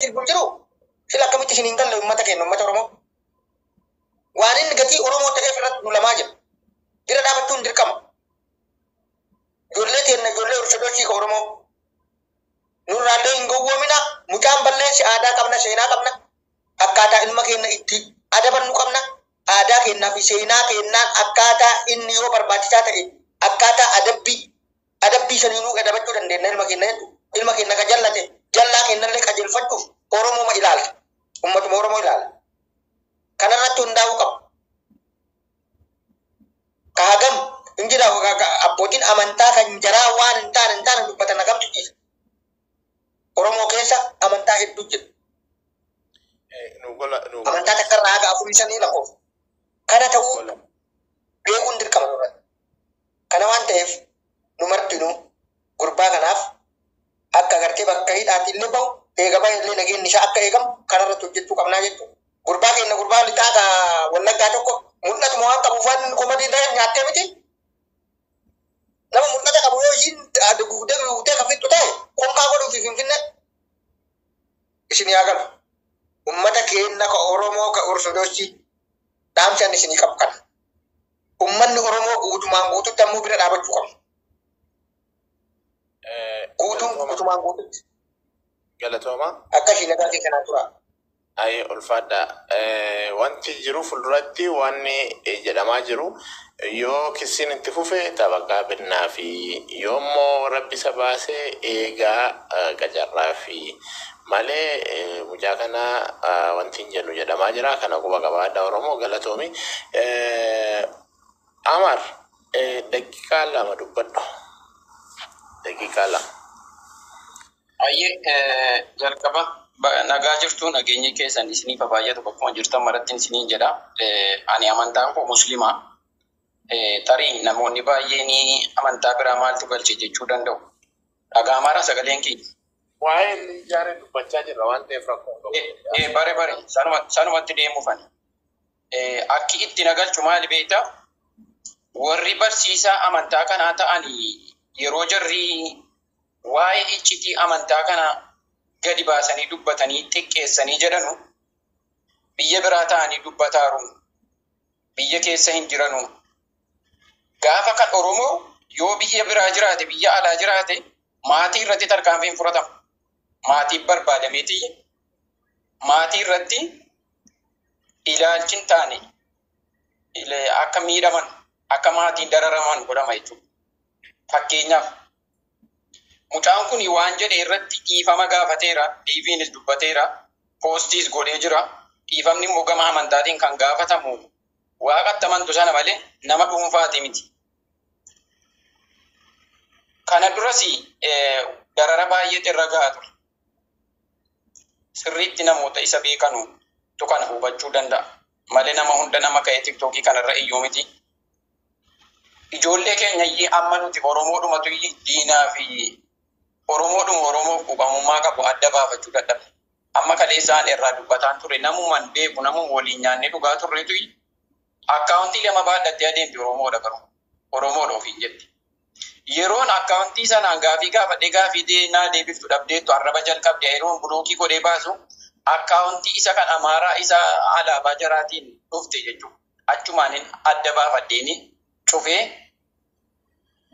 jiru sila akkamitti isiniin galle uummata keenya uummata Oromoo. Waan inni gatii Oromoo ta'eef irratti nu lamaa jira. Bira dhaabachuun dirqama. Ijoollee teenya ijoollee Ortodoksii ka Oromoo. Nurraallee hin gowwoomina. Mucaan balleessi aadaa qabna seenaa qabna. Akkaataa ilma keenya itti adabannu qabna. Aadaa keenyaa fi seenaa keenyaan akkaataa inni yoo barbaachisaa ta'e akkaataa adabbii saniinuu adabachuu dandeenya ilma keenya jechuudha. Ilma keenya ka jallate jallaa keenyallee qajeelfachuuf Oromoo ilaala. Uummatuma Oromoo ilaala. Kanarratti hundaa'uu qaba. Kaagam injira abbootiin amantaa kan jaraa waan hin taane dubbatan hagam tuqisa. Oromoo keessa amantaa hedduu jira. Amantaa takka irraa haga afurii sanii lakkoofsa. Kana ta'uu beekuun dirqama nurratti. Kana waan ta'eef nu martinuu gurbaa kanaaf akka agartee bakka hidhaatti illee bahu eegama illee nageenyi isaa akka eegamu kanarratti hojjechuu qabnaa jechuudha. Gurbaa keenya gurbaa lixaa ka wallaggaa tokko mul'atuma waan qabuuf waan komadii illee nyaattee miti. Nama mul'ata qabu yoo ishiin guutee ka fixxu ta'e qonqaa godhuu fi finfinnee isin yaa galu. Uummata keenya ka Oromoo ka Ortodoksii dhaamsaan isinii qabu kana. Uummanni Oromoo guutumaan guututti ammoo bira dhaabachuu qabu. Guutumaan guututti. Galatooma. Akka isheen nagaatii kanaa tura. Ayi ulfaadha. Wanti jiru fuulduratti wanni jedhamaa jiru yoo kisiin itti fufe taphaa binnaa fi yoommoo rabbi isa baasee eegaa qacarraa fi malee mucaa kana wanti hin jennu jedhamaa jira. Kana quba qabaadha Oromoo galatoomi. Amar daqiiqaa lama dubbadhu. Daqiiqaa lama. Ayyee jalqaba nagaa jirtu nageenyi keessan isiniif baay'atu bakkuma jirtan maratti isiniin jedha. Ani amantaan koo muslimaa. Tarii namoonni baay'een amantaa biraa maaltu galche jechuu danda'u. Dhagaa mara sagaleen keenya. Waa'ee inni ijaaree dubbachaa jirra waan ta'eef rakkoo qabu. Bare sanumatti deemuufani. Akki itti nagalchu maali beektaa? Warri barsiisaa amantaa kanaa ta'anii yeroo jarri waa'ee iccitii amantaa kana gadi baasanii dubbatanii xiqqeessanii jedhanu biyya biraa ta'anii dubbataaru. Biyya keessa hin jiranu. Gaafa kan Oromoo yoo biyya biraa jiraate biyya alaa jiraate maatii irratti tarkaanfiin fudhatama. Maatii barbaadameeti maatii irratti ilaalchi hin taane akka miidhaman akka maatiin dararaman godhama jechuudha. Fakkeenyaaf mucaan kun waan jedhe irratti dhiifama gaafateera, diiviinis dubbateera, poostiis godhee jira. Dhiifamni immoo gama amantaatiin kan gaafatamu waaqatti amantu sana malee nama dhuunfaati miti. Kana duras darara baay'eetu irra gahaa ture. Sirriitti namoota isa beekanu kana hubachuu danda'a. Malee nama hunda nama ka'ee tiktookii kanarra iyyuu miti. Ijoollee keenya amma nuti Oromoodhumatu diinaa fi Oromoof quuqamummaa qabu adda baafachuu dadhabne. Amma kaleessaan irraa dubbataan ture namumaan beeku namuma waliin nyaannee dhugaa turreetu akkaawuntii lama baadhattee adeemti Oromoodha garuu. Oromoodha ofiin jetti. Yeroon akkaawuntii sanaan gaafii naa deebiftu dhabdeettu arraba jalqabde yeroon bulookii godhee baasu akkaawuntii isa kan Amaaraa isa alaabaa jaraatiin dhufte jechuudha. Achumaanin adda baafaddeeni cufee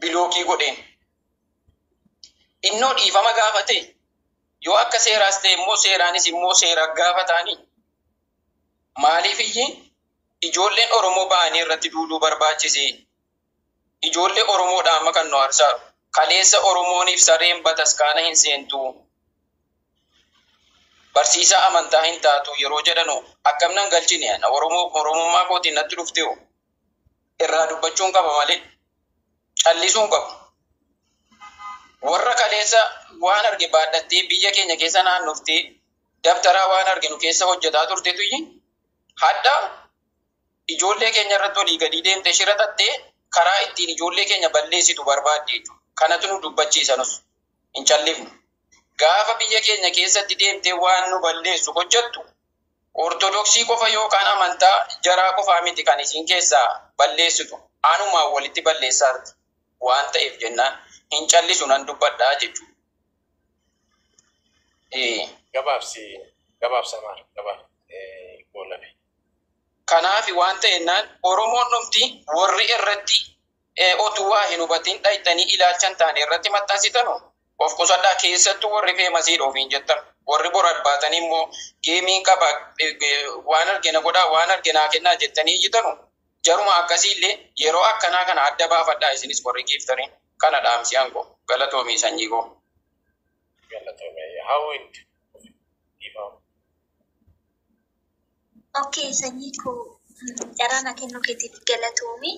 bilookii godheen. Innoo dhiifama gaafate yoo akka seeraas ta'e immoo seeraanis immoo seera gaafataanii maaliif ijoolleen Oromoo ba'anii irratti duuluu barbaachise. Ijoollee Oromoodhaan amma kan nu arsaaru kaleessa Oromooniif sareen bataskaana hin seentu. Barsiisaa amantaa hin taatu yeroo jedhanu akkamnan galchine Oromummaa kootiin natti dhufte irraa dubbachuun qaba malee callisuun qabu. Warra kaleessa waan arge baadhattee biyya keenya keessa naannoftee dabtaraa waan arginu keessa hojjetaa turtetu hadda ijoollee keenya irratti olii gadi deemte shiraxattee karaa ittiin ijoollee keenya balleessitu barbaadde jechuudha. Kanatu nu dubbachiisanus hin callifnu. Gaafa biyya keenya keessatti deemtee waan nu balleessu hojjettu Ortodoksii qofa yookaan amantaa jaraa qofaa miti kan isin keessaa balleessitu. Anumaan walitti balleessaarti waan ta'eef jennaan hin callisu nan dubbadhaa jechuudha. Gabaabsa maal gabaab goolame. Kanaaf waan ta'ennaan Oromoon dhumti warri irratti otuu waa hin hubatin dhayxanii ilaalchan taane irratti maxxansitanu of qusadhaa keessattuu warri feemasii dhoofiin jettan warri borat baatanii immoo geemiin qaba waan argina godhaa waan arginaa kennaa jettanii iyyitanu jaruma akkasiillee yeroo akkanaa kana adda baafadhaa isinis warri giiftariin kana dhaamsi aango galatoomii sanyii koo. Galatoomee hawwiitti. Okay, sanyii koo carraa kennuu keetiif galatoomii.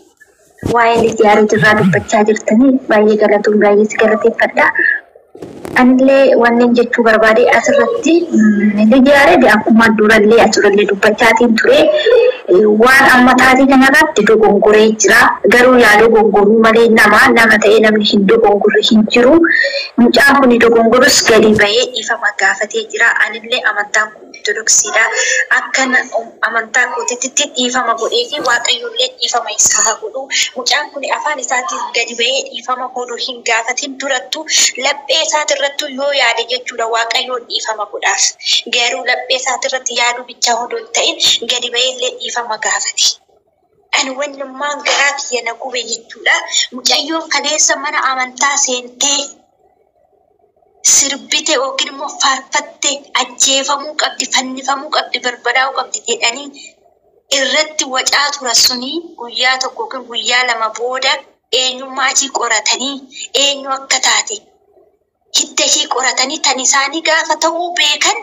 Waa'ee lijaaru irraa dubbachaa jirtanii baay'ee galatoomii baay'ee si galateeffadha. Anillee wanneen jechuu barbaade asirratti lijaaree akkuma durallee asirratti dubbachaatiin ture waan amma taatee kanarratti dogongoree jira. Garuu yaa dogongoruu malee nama ta'ee namni hin dogongorre hin jiru. Mucaan kun dogongorus gadi bahee ifama gaafatee jira. Anillee amantaan ortodoksiidha. Akkana amantaa kootitti ifama godhee fi waaqayyoollee ifama isaa godhu. Mucaan kun afaan isaatiin gadi bahee ifama godhu hin gaafatin durattu laphee isaatirrattu yoo yaade jechuudha waaqayyoon ifama godhaaf. Garuu laphee isaatirratti yaadu bichaa hodoo hin ta'in gadi baheellee ifama gaafate. Ani wannummaan garaa kiyya na gube jechuudha. Mucayyoon kaleessa mana amantaa seentee sirbite yookiin immoo faarfatte ajjeefamuu qabdi fannifamuu qabdi barbadaa'uu qabdi jedhanii irratti wacaa tura suni guyyaa tokko yookiin guyyaa lama booda eenyummaa ishii qoratanii eenyu akka taate hidda ishii qoratanii tan isaanii gaafa ta'uu beekan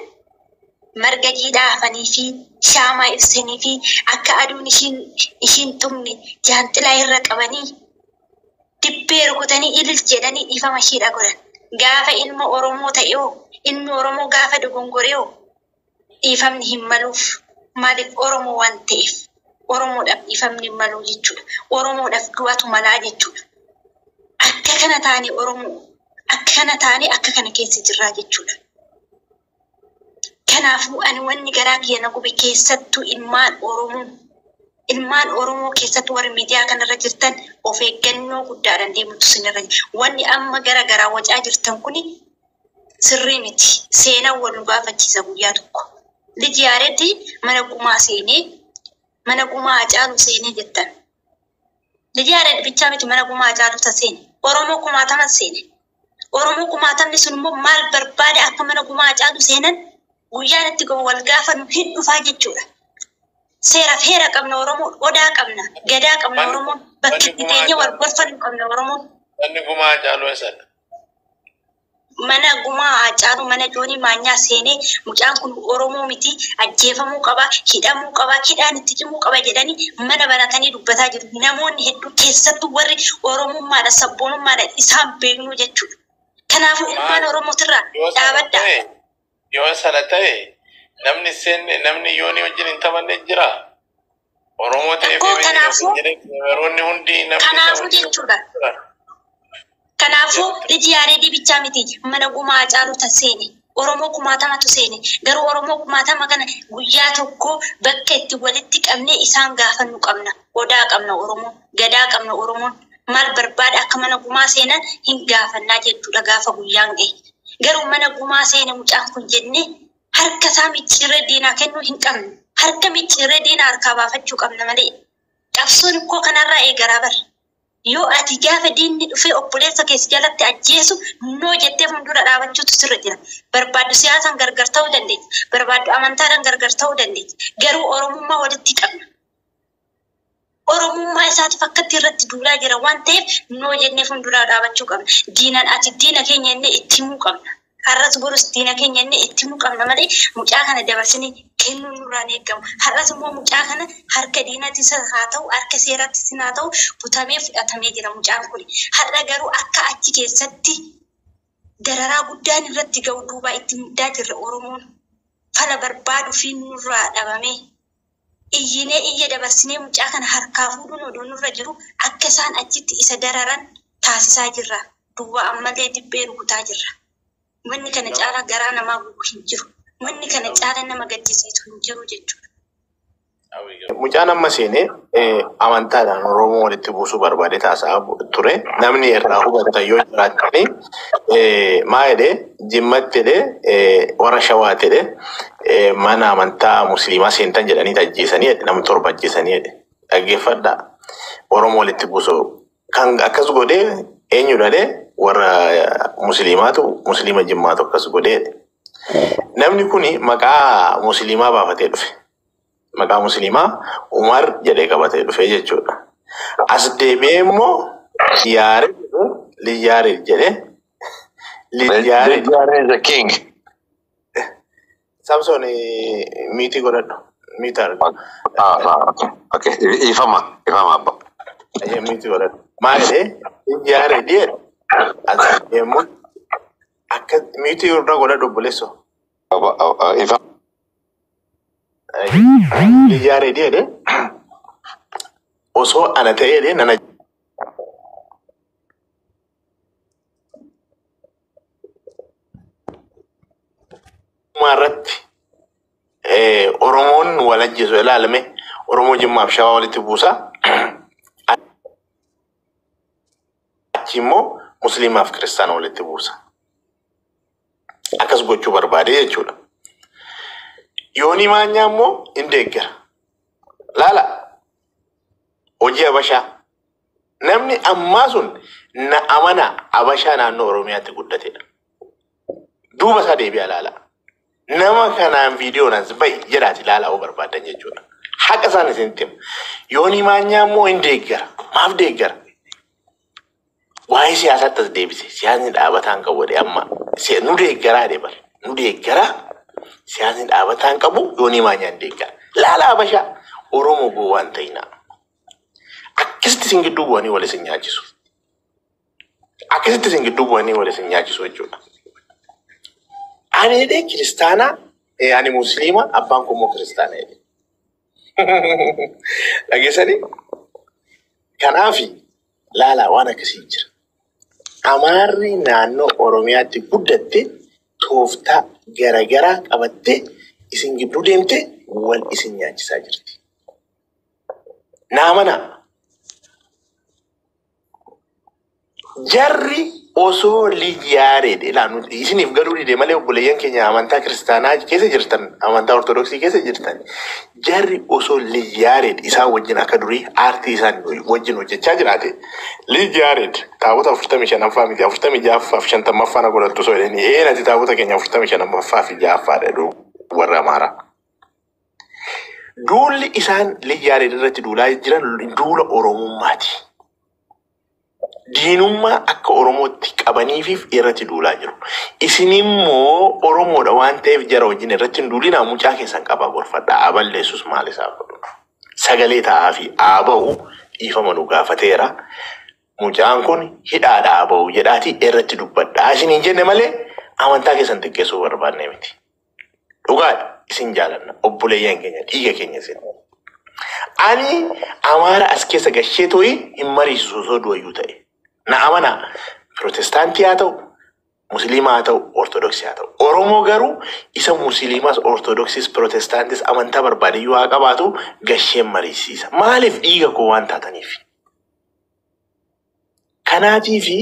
marga jiidhaa hafanii fi shaamaa ibsanii fi akka aduun ishiin tumne jaanxilaa irra qabanii dibbee rukutanii ilil jedhanii dhiifama ishiidha godhan. Gaafa ilma Oromoo ta'eoo ilmi Oromoo gaafa dogongoree dhiifamni hin maluuf maaliif Oromoo waan ta'eef Oromoodhaaf dhiifamni hin maluu jechuudha. Oromoodhaaf du'atu malaa jechuudha. Akka kana taane Oromoo akka kana taane akka kana keessa jirraa jechuudha. Kanaafuu ani wanni garaa kiyya na gube keessattuu ilmaan Oromoo keessatti warri miidiyaa kanarra jirtan of eeggannoo guddaadhaan deemutu sinirra jira. Wanni amma garaa wacaa jirtan kuni sirrii miti. Seenaan wal nu gaafachiisa guyyaa tokko. Lijaareetti mana gumaa Hacaaluu seenee jettan. Lijaaree bichaa miti mana gumaa Hacaaluu seene. Oromoo kumaatama seene. Oromoo kumaatamni sun immoo maal barbaade akka mana gumaa Hacaaluu seenan guyyaan itti wal gaafannu hin dhufaa jechuudha. Seera feera qabna Oromoo, odaa qabna, gadaa qabna Oromoo, bakki itti teenyee wal gorfannu qabna Oromoo. Manni gumaa Hacaaluu eessadha? Mana gumaa Hacaaluu mana Joonii Maanyaa seenee mucaan kun Oromoo miti ajjeefamuu qaba, hidhamuu qaba, hidhaan itti cimuu qaba jedhanii mana banatanii dubbataa jiru. Namoonni hedduu keessattuu warri Oromummaadha sabboonummaadha isaan beeknu jechuudha. Kanaafuu ilmaan Oromootirraa dhaabadhaa. Yoo sana ta'e namni yooni wajjin hin taphanne jira. Oromoo ta'ee fi yeroonni hundi kanaafuu jechuudha. Kanaafuu Lijaaree dibichaa miti mana gumaa Hacaaluu seene. Oromoo kumaatamatu seene. Garuu Oromoo kumaatama kana guyyaa tokko bakka itti walitti qabnee isaan gaafannu qabna. Odaa qabna Oromoo, gadaa qabna Oromoon. Maal barbaada akka mana gumaa seenan hin gaafannaa jechuudha gaafa guyyaan gahe. Garuu mana gumaa seene mucaan kun jennee harka isaa micciirree diinaa kennuu hin qabne. Harka micciirree diinaa harkaa baafachuu qabna malee. Qabsoon ikkoo kanarraa eegaraa bara. Yoo ati gaafa diinni dhufee obboleessa keessa jalatti ajjeesu noo jettee fuuldura dhaabachuutu sirra jira. Barbaaddu siyaasaan gargar ta'uu dandeenya. Barbaaddu amantaadhaan gargar ta'uu dandeenya. Garuu Oromummaa walitti qabna. Oromummaa isaatiif akkatti irratti duulaa jira waan ta'eef noo jennee fuuldura dhaabachuu qabna. Diinaan ati diina keenya jennee itti himuu qabna. Har'as borus diina keenya jennee itti himuu qabna malee mucaa kana dabarsinee kennuu nurraan eegamu. Har'as immoo mucaa kana harka diinattis haa ta'u harka seerattis haa ta'u butamee fudhatamee jira mucaan kun. Har'a garuu akka achi keessatti dararaa guddaan irratti ga'u duubaa itti muddaa jirra Oromoon. Fala barbaadu fi nurraa dhabamee iyyinee iyya dabarsinee mucaa kana harkaa fuudhuun odoo nurra jiru akka isaan achitti isa dararan taasisaa jirra. Duwwaa ammallee dibbee rukutaa jirra. Wanni kana caalaa garaa namaa gubu hin jiru. Wanni kana caalaa nama gaddisiisu hin jiru jechuudha. Mucaan amma seenee amantaadhaan Oromoo walitti buusuu barbaade taasisaa ture. Namni irraa hubatan yoo jiraatanii maa jedhee Jimmatti jedhee warra Shawaa jedhee mana amantaa Musliimaa seentan jedhanii ajjeesanii jedhe nama 7 ajjeesanii jedhe. Dhaggeeffadhaa Oromoo walitti buusuu kan akkas godhee eenyu dhalee warra Musliimaatu Musliima Jimmaatu akkas godhee namni kuni maqaa Musliimaa baafatee dhufe. Maqaa Musliimaa Umar jedhee qabatee dhufe jechuudha. As deebi'ee immoo Liyyaarid jedhee Liyyaarid the king. Samson miitii godhadhu. Miitii argu. Okay. Ifama abba. Miitii godhadhu. Maal jedhee Liyyaarid jedhe. As deebi'ee immoo akka miitii irra godhadhu obboleessoo. Ifama. Liyyaarid jedhe osoo ana ta'ee nana irratti Oromoon wal ajjeesu ilaalame Oromoo Jimmaaf Shawaa walitti buusa. Achi immoo Musliimaaf Kiristaana walitti buusa. Akkas gochuu barbaade jechuudha. Yooni Maanyaa immoo hin deeggara. Laala hojii Habashaa namni ammaa sun na amana Habashaa naannoo Oromiyaatti guddatedha. Duuba isaa deebi'a laala. Nama kanaan viidiyoon as ba'i jedhaati laala oo barbaadan jechuudha. Haqa isaan isin timu. Yooni Maanyaa immoo hin deeggara. Maaf deeggara? Waa'ee siyaasaatti as deebise. Siyaasni dhaabataan qabu jedhee amma nu deeggaraa deebal. Nu deeggaraa. Siyaasni dhaabataan qabu Yooni Maanyaan deeggara. Laala Habashaa Oromoo boo waan ta'inaa. Akkasitti isin gidduu bu'anii wal isin nyaachisu. Akkasitti isin gidduu bu'anii wal isin nyaachisu jechuudha. Ani jedhee Kiristaanaa, ani Musliima, abbaan koo immoo Kiristaana jedhe. Dhageessanii? Kanaafi laalaa waan akkasii jira. Amaarri naannoo Oromiyaatti guddatte tooftaa garagaraa qabattee isin gidduu deemtee wal isin nyaachisaa jirti. Naamana jarri osoo Liyyaarid ilaalu isiniif galuu dide malee obboleeyyan keenya amantaa Kiristaanaa keessa jirtan amantaa Ortodoksii keessa jirtan jarri osoo Liyyaarid isaan wajjin akka durii aartii isaan wajjin hojjechaa jiraate Liyyaarid taabota 45ffaa miti 46ffaa fi 50ffaa na godhattu soo jedhanii nati taabota keenya 45ffaa fi 6ffaa dha warra Amaaraa. Duulli isaan Liyyaarid irratti duulaa jiran duula Oromummaati. Diinummaa akka Oromootti qabaniifiif irratti duulaa jiru. Isin immoo Oromoodha waan ta'eef jara wajjin irratti hin duulinaa mucaa keessan qabaa gorfadhaa. Aballeessus maal isaa godhu. Sagalee ta'aa fi aaba'u dhiifama nu gaafateera. Mucaan kun hidhaadha aaba'u jedhaati irratti dubbadhaa. Isin hin jenne malee amantaa keessan xiqqeessuu barbaanne miti. Dhugaadha isin jaalanna obboleeyyan keenya dhiiga keenya isin. Ani Amaara as keessa gashee tooyi hin mariisisu osoo du'ayyuu ta'e. Na amana Protestaantii haa ta'u, Musliimaa haa ta'u, Ortodoksii haa ta'u. Oromoo garuu isa Musliimaas, Ortodoksiis, Protestaantis amantaa barbaadiyyuu haa qabaatu gasheen mariisiisa. Maaliif dhiiga koo waan taataniif? Kanaatiifi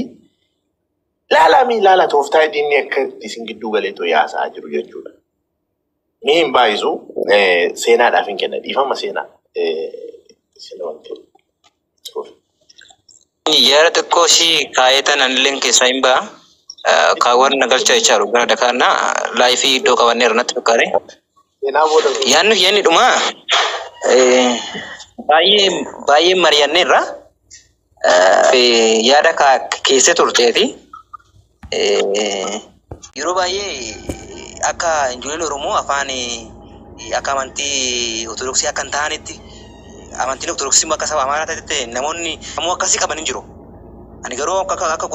laala tooftaa diinni akka isin gidduu galeetoo yaasaa jiru jechuudha. Mee hin baay'isu seenaadhaaf hin kenna dhiifama seenaa. Yaada xiqqoo si kaayetan anilleen keessaa hin ba'a. Kaawwan nagalchaa jechaaru gara dakaana laayifii iddoo qabannee irratti fakkaate. Yaanni dhuma baay'ee mari'anneerra yaada keessa turteeti. Yeroo baay'ee akka ijoolleen Oromoo afaan akka amantii Ortodoksii akka hin taanetti amantiin Ortodoksii akka saba Amaaraa ta'etti namoonni ammoo akkasii qaban hin jiru. Ani garuu akka